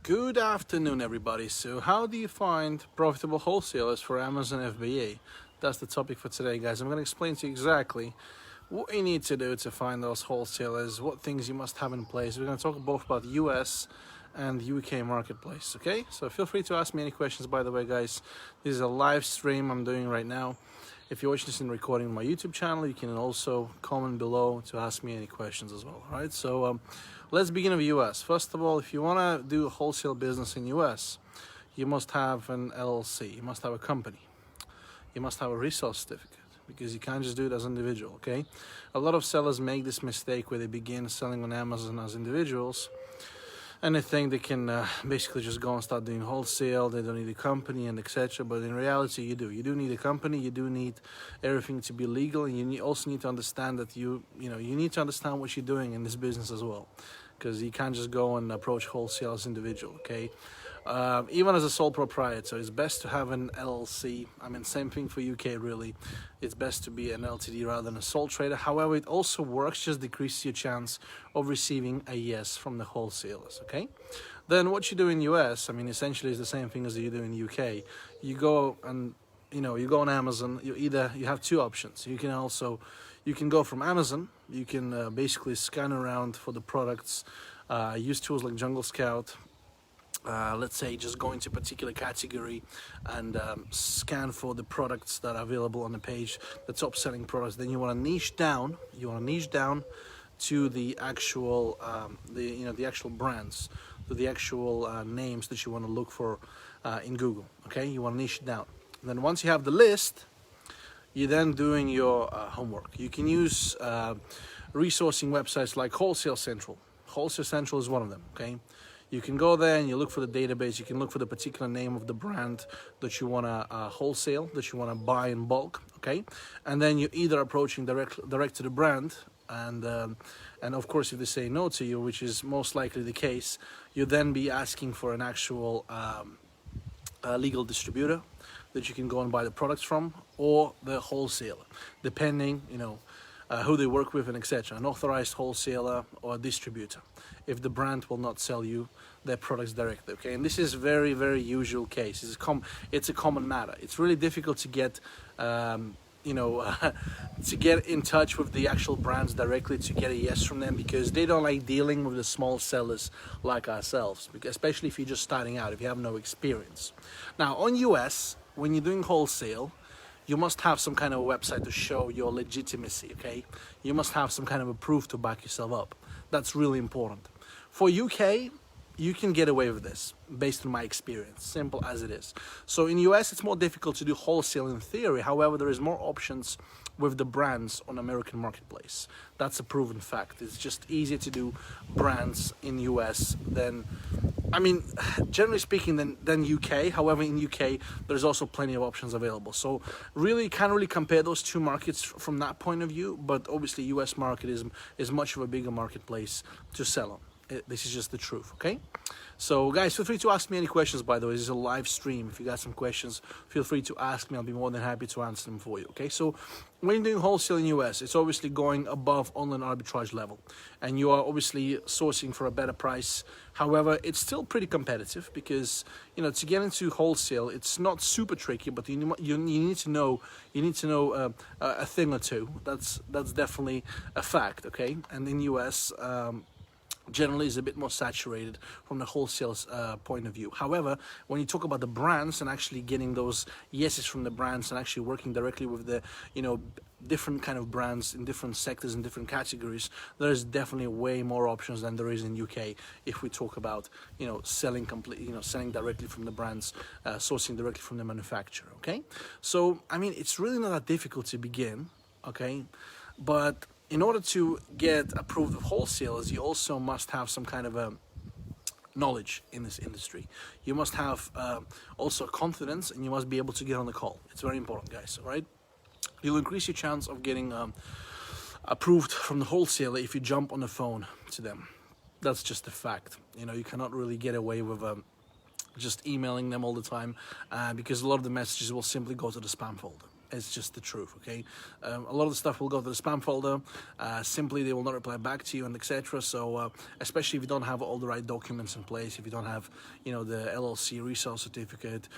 Good afternoon, everybody. So how do you find profitable wholesalers for Amazon FBA? That's the topic for today, guys. I'm going to explain to you exactly what you need to do to find those wholesalers, what things you must have in place. We're going to talk both about US and UK marketplace, okay? So feel free to ask me any questions, by the way, guys. This is a live stream I'm doing right now. If you're watching this in recording on my YouTube channel, you can also comment below to ask me any questions as well, all right? So let's begin with US. First of all, if you want to do a wholesale business in US, you must have an LLC, you must have a company, you must have a resource certificate, because you can't just do it as an individual, okay? A lot of sellers make this mistake where they begin selling on Amazon as individuals, and they think they can basically just go and start doing wholesale. They don't need a company and etc. But in reality, you do. You do need a company. You do need everything to be legal, and you also need to understand that you need to understand what you're doing in this business as well, because you can't just go and approach wholesale as individual. Okay, even as a sole proprietor, it's best to have an LLC. I mean, same thing for UK really. It's best to be an LTD rather than a sole trader. However, it also works, just decreases your chance of receiving a yes from the wholesalers, okay? Then what you do in US, I mean, essentially is the same thing as you do in UK. You go and, you go on Amazon, you have two options. You can go from Amazon, you can basically scan around for the products, use tools like Jungle Scout, let's say just go into a particular category and scan for the products that are available on the page, the top selling products. Then you want to niche down to the actual the actual brands, to the actual names that you want to look for in Google. Okay, you want to niche down. And then once you have the list, you're then doing your homework. You can use resourcing websites like Wholesale Central. Wholesale Central is one of them, okay? You can go there and you look for the database. You can look for the particular name of the brand that you want to wholesale, that you want to buy in bulk, okay? And then you're either approaching direct to the brand, and of course, if they say no to you, which is most likely the case, you then be asking for an actual legal distributor that you can go and buy the products from, or the wholesaler, depending, who they work with and etc. An authorized wholesaler or a distributor, if the brand will not sell you their products directly, okay? And this is very, very usual case. It's a common matter. It's really difficult to get to get in touch with the actual brands directly to get a yes from them, because they don't like dealing with the small sellers like ourselves, especially if you're just starting out, if you have no experience. Now on US, when you're doing wholesale, you must have some kind of a website to show your legitimacy, okay? You must have some kind of a proof to back yourself up. That's really important. For UK, you can get away with this based on my experience, simple as it is. So in US, it's more difficult to do wholesale in theory. However, there is more options with the brands on American marketplace. That's a proven fact. It's just easier to do brands in US than, generally speaking, than UK. However, in UK, there's also plenty of options available. So really can't really compare those two markets from that point of view, but obviously US market is much of a bigger marketplace to sell on. This is just the truth, okay? So guys, feel free to ask me any questions, by the way. This is a live stream. If you got some questions, feel free to ask me. I'll be more than happy to answer them for you, okay? So when you're doing wholesale in US, it's obviously going above online arbitrage level, and you are obviously sourcing for a better price. However, it's still pretty competitive, because to get into wholesale, it's not super tricky, but you need to know a thing or two. That's definitely a fact, okay? And in US, generally is a bit more saturated from the wholesale point of view. However, when you talk about the brands and actually getting those yeses from the brands and actually working directly with the different kind of brands in different sectors and different categories, there's definitely way more options than there is in UK if we talk about selling selling directly from the brands, sourcing directly from the manufacturer, okay? So it's really not that difficult to begin, okay? But in order to get approved of wholesalers, you also must have some kind of a knowledge in this industry. You must have also confidence, and you must be able to get on the call. It's very important, guys, all right? You'll increase your chance of getting approved from the wholesaler if you jump on the phone to them. That's just a fact. You cannot really get away with just emailing them all the time, because a lot of the messages will simply go to the spam folder. It's just the truth, okay? A lot of the stuff will go to the spam folder. Simply, they will not reply back to you, and etc. So, especially if you don't have all the right documents in place, if you don't have, the LLC resale certificate,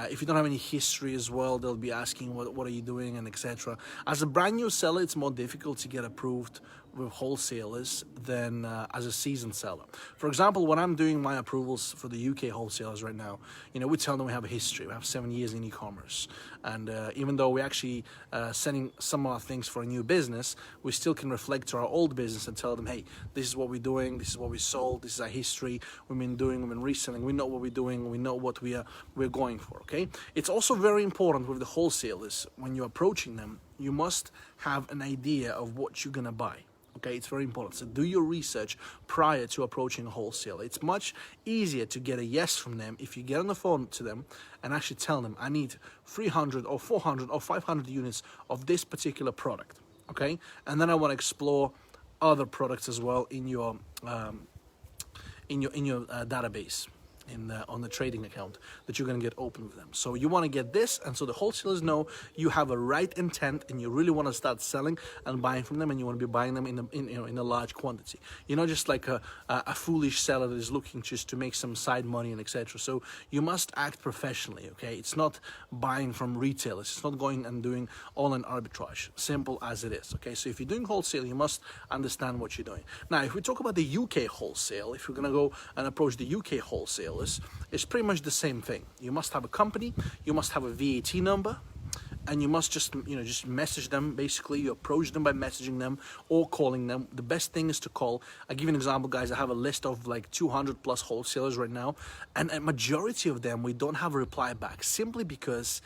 if you don't have any history as well, they'll be asking what are you doing and etc. As a brand new seller, it's more difficult to get approved with wholesalers than as a seasoned seller. For example, when I'm doing my approvals for the UK wholesalers right now, we tell them we have a history. We have 7 years in e-commerce, and even though we're actually sending some of our things for a new business, we still can reflect to our old business and tell them, hey, this is what we're doing, this is what we sold, this is our history, we've been reselling, we know what we're doing, we know what we're going for, okay? It's also very important with the wholesalers, when you're approaching them, you must have an idea of what you're gonna buy. Okay, it's very important. So do your research prior to approaching a wholesaler. It's much easier to get a yes from them if you get on the phone to them and actually tell them, I need 300 or 400 or 500 units of this particular product. Okay, and then I want to explore other products as well in your database. On the trading account that you're going to get open with them. So you want to get this, and so the wholesalers know you have a right intent and you really want to start selling and buying from them, and you want to be buying them in a large quantity. You're not just like a foolish seller that is looking just to make some side money and etc. So you must act professionally, okay? It's not buying from retailers. It's not going and doing online arbitrage. Simple as it is, okay? So if you're doing wholesale, you must understand what you're doing. Now, if we talk about the UK wholesale, if you're going to go and approach the UK wholesale, it's pretty much the same thing. You must have a company, you must have a VAT number, and you must just message them. Basically, you approach them by messaging them or calling them. The best thing is to call. I'll give you an example, guys. I have a list of like 200 plus wholesalers right now, and a majority of them, we don't have a reply back, simply because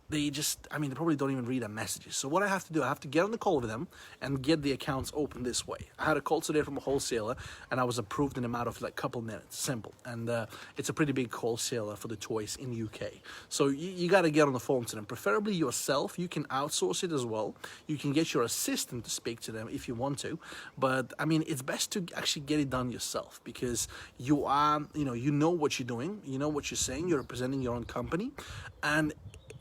they probably don't even read our messages. So what I have to do, I have to get on the call with them and get the accounts open this way. I had a call today from a wholesaler, and I was approved in a matter of like a couple minutes. Simple. And it's a pretty big wholesaler for the toys in UK. So you got to get on the phone to them, preferably yourself. You can outsource it as well. You can get your assistant to speak to them if you want to. But it's best to actually get it done yourself, because you are, you know what you're doing. You know what you're saying. You're representing your own company. And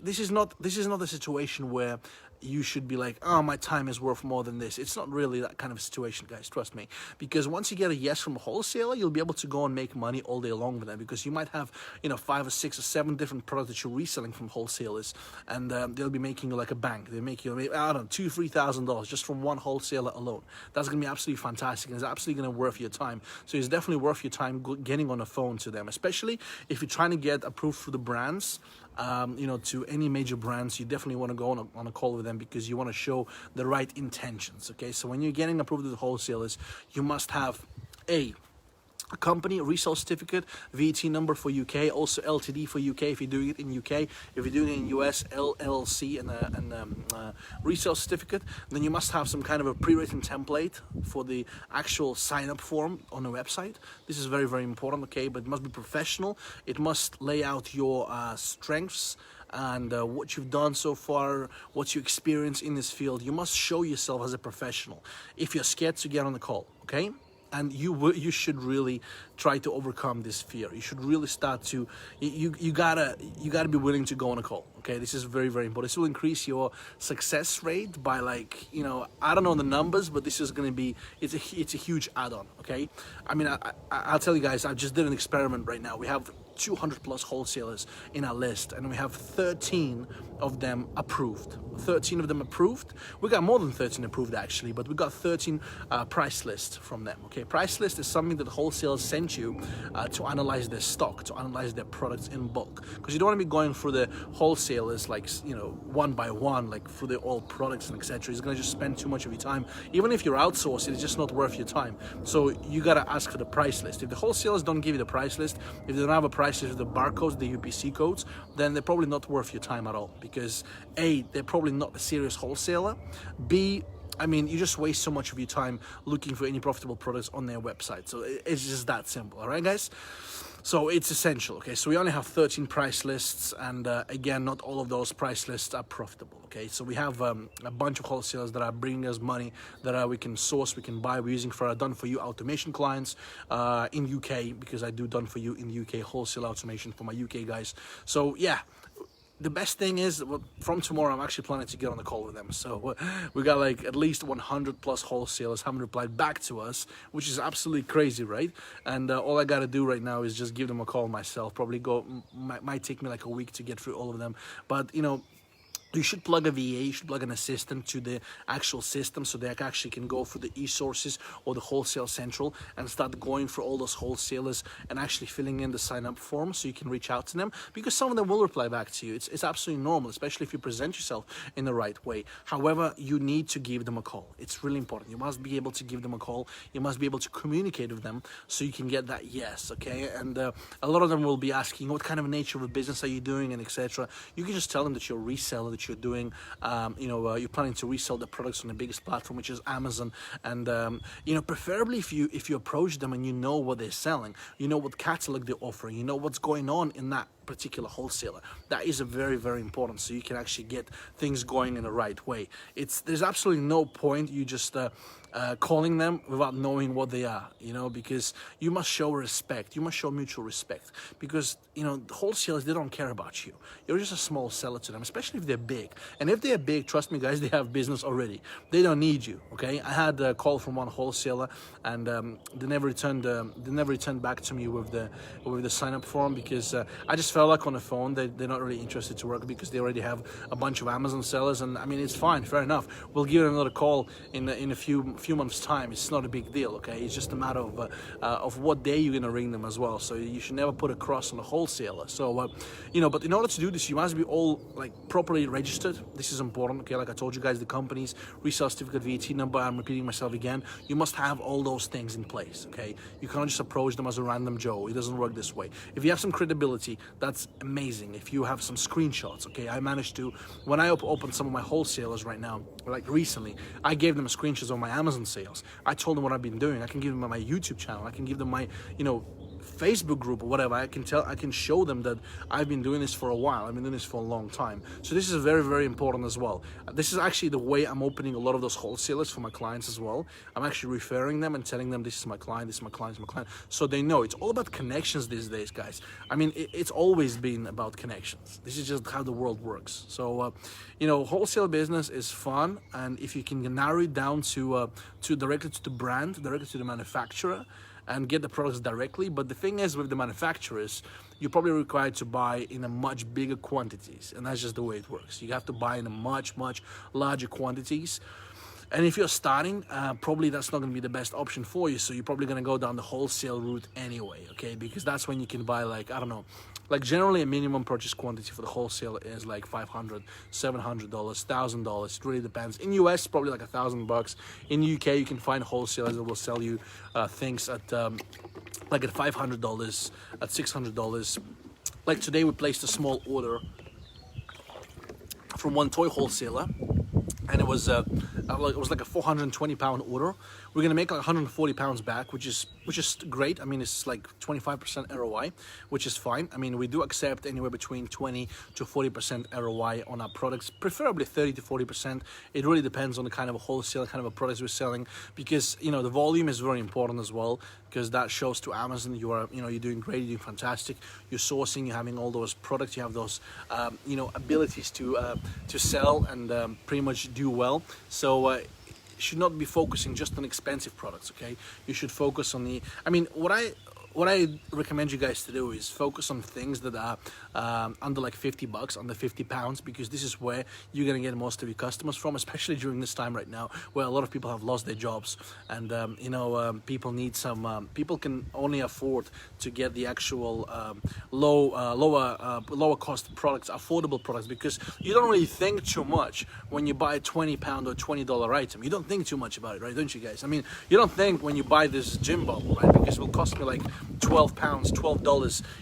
this is not a situation where you should be like, oh, my time is worth more than this. It's not really that kind of situation, guys, trust me. Because once you get a yes from a wholesaler, you'll be able to go and make money all day long with them, because you might have, 5 or 6 or 7 different products that you're reselling from wholesalers, and they'll be making you like a bank. They make you, I don't know, $2,000-$3,000 just from one wholesaler alone. That's going to be absolutely fantastic, and it's absolutely going to worth your time. So it's definitely worth your time getting on the phone to them, especially if you're trying to get approved through the brands. To any major brands, you definitely want to go on a call with them, because you want to show the right intentions, okay? So when you're getting approved with the wholesalers, you must have a company, resale certificate, VAT number for UK, also LTD for UK if you're doing it in UK. If you're doing it in US, LLC and resale certificate. Then you must have some kind of a pre-written template for the actual sign-up form on the website. This is very, very important, okay? But it must be professional. It must lay out your strengths and what you've done so far, what you experience in this field. You must show yourself as a professional. If you're scared to get on the call, okay? And you should really try to overcome this fear. You should really start to, you gotta be willing to go on a call. Okay, this is very, very important. This will increase your success rate by like, I don't know the numbers, but this is gonna be, it's a huge add-on. Okay, I'll tell you guys, I just did an experiment right now. We have 200 plus wholesalers in our list, and we have 13 of them approved. 13 of them approved. We got more than 13 approved actually, but we got 13 price lists from them. Okay, price list is something that wholesalers sent you to analyze their stock, to analyze their products in bulk, because you don't want to be going through the wholesalers like one by one, like through the all products and etc. It's going to just spend too much of your time. Even if you're outsourcing, it's just not worth your time. So you got to ask for the price list. If the wholesalers don't give you the price list, if they don't have a price list with the barcodes, the UPC codes, then they're probably not worth your time at all, because A, they're probably not a serious wholesaler. B, you just waste so much of your time looking for any profitable products on their website. So it's just that simple, all right, guys? So it's essential, okay? So we only have 13 price lists, and again, not all of those price lists are profitable, okay? So we have a bunch of wholesalers that are bringing us money that we can source, we can buy. We're using for our done-for-you automation clients in UK, because I do done-for-you in the UK wholesale automation for my UK guys. So yeah, the best thing is, well, from tomorrow I'm actually planning to get on the call with them. So we got like at least 100 plus wholesalers haven't replied back to us, which is absolutely crazy, right? And all I got to do right now is just give them a call myself. Probably might take me like a week to get through all of them, but you should plug a VA, you should plug an assistant to the actual system so they actually can go through the e-sources or the wholesale central and start going for all those wholesalers and actually filling in the sign up form so you can reach out to them, because some of them will reply back to you. It's absolutely normal, especially if you present yourself in the right way. However, you need to give them a call. It's really important. You must be able to give them a call. You must be able to communicate with them so you can get that yes, okay? And a lot of them will be asking, what kind of nature of a business are you doing, and etc. You can just tell them that you're a reseller, that you're doing, you're planning to resell the products on the biggest platform, which is Amazon. And preferably if you approach them and you know what they're selling, you know what catalog they're offering, you know what's going on in that particular wholesaler. That is a very, very important, so you can actually get things going in the right way. There's absolutely no point you just calling them without knowing what they are, because you must show respect. You must show mutual respect, because the wholesalers, they don't care about you. You're just a small seller to them, especially if they're big. And if they're big, trust me guys, they have business already. They don't need you. Okay, I had a call from one wholesaler, and they never returned back to me with the sign up form, because I just felt like on the phone they're not really interested to work, because they already have a bunch of Amazon sellers. And I mean, it's fine, fair enough. We'll give them another call in a few months time. It's not a big deal. Okay, it's just a matter of what day you're gonna ring them as well. So you should never put a cross on a wholesaler. So but in order to do this, you must be all like properly registered. This is important. Okay, like I told you guys, the companies, resale certificate, VAT number. I'm repeating myself again. You must have all those things in place. Okay, you can't just approach them as a random Joe. It doesn't work this way. If you have some credibility, that's amazing. If you have some screenshots, okay, I managed to, when I opened some of my wholesalers right now, like recently, I gave them screenshots of my Amazon sales. I told them what I've been doing. I can give them my YouTube channel. I can give them my, Facebook group or whatever. I can show them that I've been doing this for a while. I've been doing this for a long time. So this is very, very important as well. This is actually the way I'm opening a lot of those wholesalers for my clients as well. I'm actually referring them and telling them, this is my client, this is my client, this is my client. So they know. It's all about connections these days, guys. I mean, it's always been about connections. This is just how the world works. So, wholesale business is fun. And if you can narrow it down to directly to the brand, directly to the manufacturer, and get the products directly. But the thing is, with the manufacturers, you're probably required to buy in a much bigger quantities, and that's just the way it works. You have to buy in a much larger quantities. And if you're starting, probably that's not going to be the best option for you. So you're probably going to go down the wholesale route anyway, okay? Because that's when you can buy, like, I don't know, like generally a minimum purchase quantity for the wholesale is like $500, $700, $1,000. It really depends. In US, probably like $1,000. In UK, you can find wholesalers that will sell you things at like at $500, at $600. Like today, we placed a small order from one toy wholesaler, and it was like a 420 pound order. We're gonna make like 140 pounds back, which is great. I mean, it's like 25% ROI, which is fine. I mean, we do accept anywhere between 20 to 40% ROI on our products, preferably 30 to 40%. It really depends on the kind of a wholesale, kind of a products we're selling, because the volume is very important as well, because that shows to Amazon you're doing great, you're doing fantastic, you're sourcing, you're having all those products, you have those abilities to sell and pretty much do well. So should not be focusing just on expensive products. Okay, you should focus on what I recommend you guys to do is focus on things that are under like $50, under 50 pounds, because this is where you're gonna get most of your customers from, especially during this time right now, where a lot of people have lost their jobs, and people need some. People can only afford to get the actual lower cost products, affordable products, because you don't really think too much when you buy a 20 pound or $20 item. You don't think too much about it, right? Don't you guys? I mean, you don't think when you buy this gym bottle, right? Because it will cost me like 12 pounds, $12,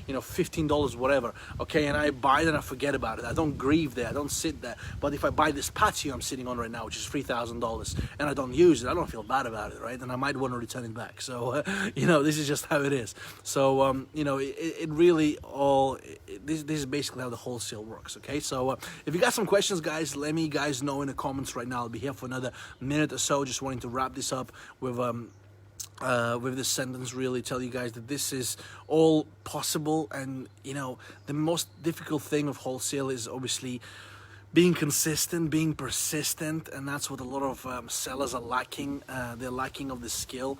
$15, whatever. Okay, and I buy it and I forget about it. I don't grieve there, I don't sit there. But if I buy this patio I'm sitting on right now, which is $3,000, and I don't use it, I don't feel bad about it, right? And I might want to return it back. So, this is just how it is. So, it really all, this is basically how the wholesale works, okay? So, if you got some questions, guys, let me guys know in the comments right now. I'll be here for another minute or so, just wanting to wrap this up with, with this sentence really tell you guys that this is all possible. And you know, the most difficult thing of wholesale is obviously being consistent, being persistent, and that's what a lot of sellers are lacking. They're lacking of the skill.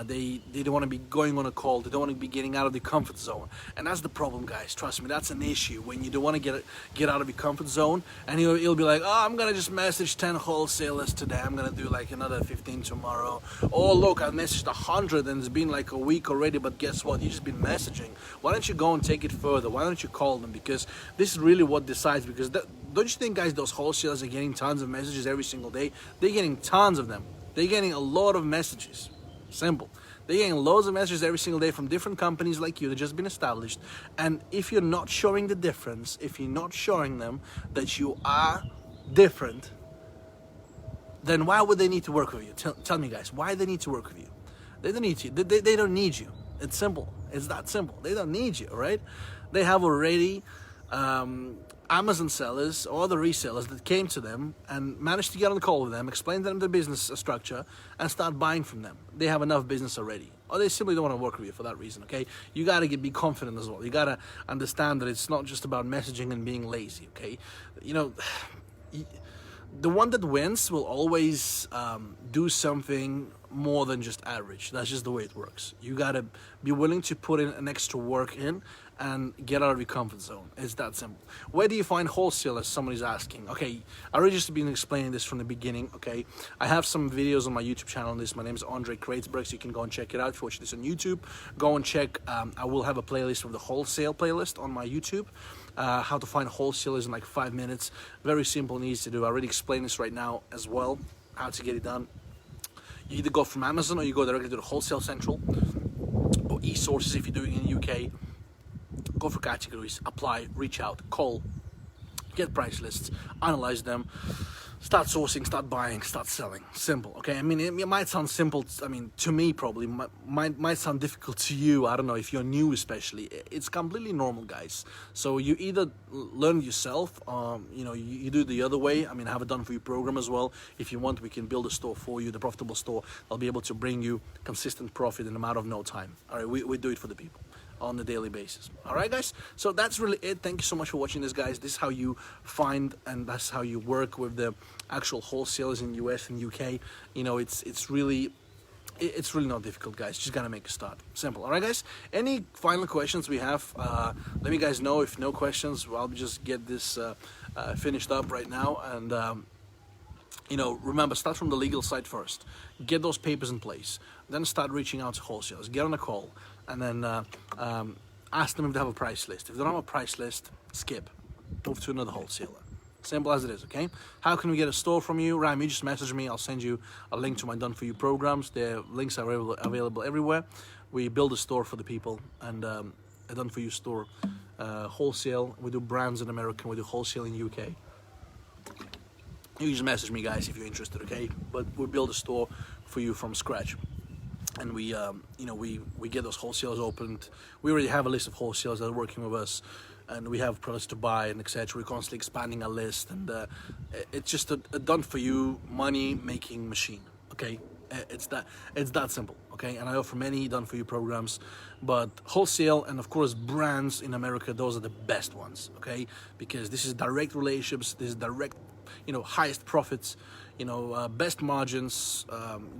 They don't want to be going on a call. They don't want to be getting out of the comfort zone, and that's the problem, guys. Trust me, that's an issue when you don't want to get out of your comfort zone. And you'll be like, oh, I'm gonna just message 10 wholesalers today. I'm gonna do like another 15 tomorrow. Oh, look, I messaged 100 and it's been like a week already. But guess what? You've just been messaging. Why don't you go and take it further? Why don't you call them? Because this is really what decides. Because don't you think, guys, those wholesalers are getting tons of messages every single day? They're getting tons of them. They're getting a lot of messages. Simple. They're getting loads of messages every single day from different companies like you that just been established. And if you're not showing the difference, if you're not showing them that you are different, then why would they need to work with you? Tell me, guys, why they need to work with you? They don't need you. They don't need you. It's simple. It's that simple. They don't need you, right? They have already Amazon sellers or other resellers that came to them and managed to get on the call with them, explain to them the business structure, and start buying from them. They have enough business already, or they simply don't want to work with you for that reason. Okay, you got to be confident as well. You got to understand that it's not just about messaging and being lazy. Okay, you know, the one that wins will always do something more than just average. That's just the way it works. You got to be willing to put in an extra work in and get out of your comfort zone. It's that simple. Where do you find wholesalers? Somebody's asking. Okay, I already just been explaining this from the beginning. Okay, I have some videos on my YouTube channel on this. My name is Andre Kreitzberg, so you can go and check it out. If you watch this on YouTube, go and check. I will have a playlist of the wholesale playlist on my YouTube. How to find wholesalers in like 5 minutes. Very simple and easy to do. I already explained this right now as well, how to get it done. You either go from Amazon or you go directly to the Wholesale Central or e-sources if you're doing it in the UK. Go for categories, apply, reach out, call, get price lists, analyze them, start sourcing, start buying, start selling. Simple, okay? I mean, it might sound simple, I mean, to me probably, might sound difficult to you. I don't know, if you're new especially. It's completely normal, guys. So you either learn yourself, you know, you do the other way. I mean, I have a done for you program as well. If you want, we can build a store for you, the profitable store. I'll be able to bring you consistent profit in a matter of no time. All right, we do it for the people on a daily basis. All right, guys, so that's really it. Thank you so much for watching this, guys. This is how you find and that's how you work with the actual wholesalers in US and UK. You know, it's really not difficult, guys. Just gotta make a start. Simple. All right, guys, any final questions we have, let me guys know. If no questions, I'll just get this finished up right now. And you know, remember, start from the legal side first. Get those papers in place. Then start reaching out to wholesalers. Get on a call. And then ask them if they have a price list. If they don't have a price list, skip. Move to another wholesaler. Simple as it is, okay? How can we get a store from you? Ram, you just message me. I'll send you a link to my Done For You programs. The links are available everywhere. We build a store for the people, and a Done For You store. Wholesale, we do brands in America, we do wholesale in UK. You just message me, guys, if you're interested, okay? But we build a store for you from scratch. And we, you know, we get those wholesalers opened. We already have a list of wholesalers that are working with us, and we have products to buy and etc. We're constantly expanding our list, and it's just a done-for-you money-making machine. Okay, it's that simple. Okay, and I offer many done-for-you programs, but wholesale and of course brands in America, those are the best ones. Okay, because this is direct relationships. This is direct, you know, highest profits. You know, best margins,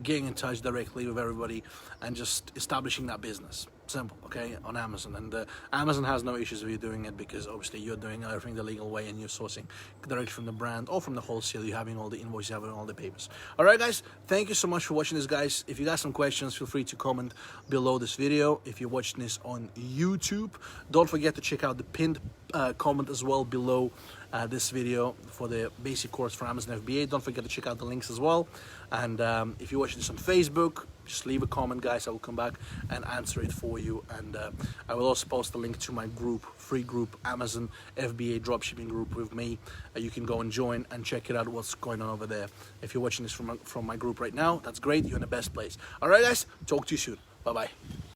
getting in touch directly with everybody and just establishing that business. Simple, okay, on Amazon. And Amazon has no issues with you doing it because obviously you're doing everything the legal way and you're sourcing directly from the brand or from the wholesale. You're having all the invoices, having all the papers. All right, guys, thank you so much for watching this, guys. If you got some questions, feel free to comment below this video. If you're watching this on YouTube, don't forget to check out the pinned comment as well below this video for the basic course for Amazon FBA. Don't forget to check out the links as well. And if you're watching this on Facebook, just leave a comment, guys. I will come back and answer it for you. And I will also post the link to my group, free group, Amazon FBA dropshipping group with me. You can go and join and check it out, what's going on over there. If you're watching this from my group right now, that's great. You're in the best place. All right, guys, talk to you soon. Bye-bye.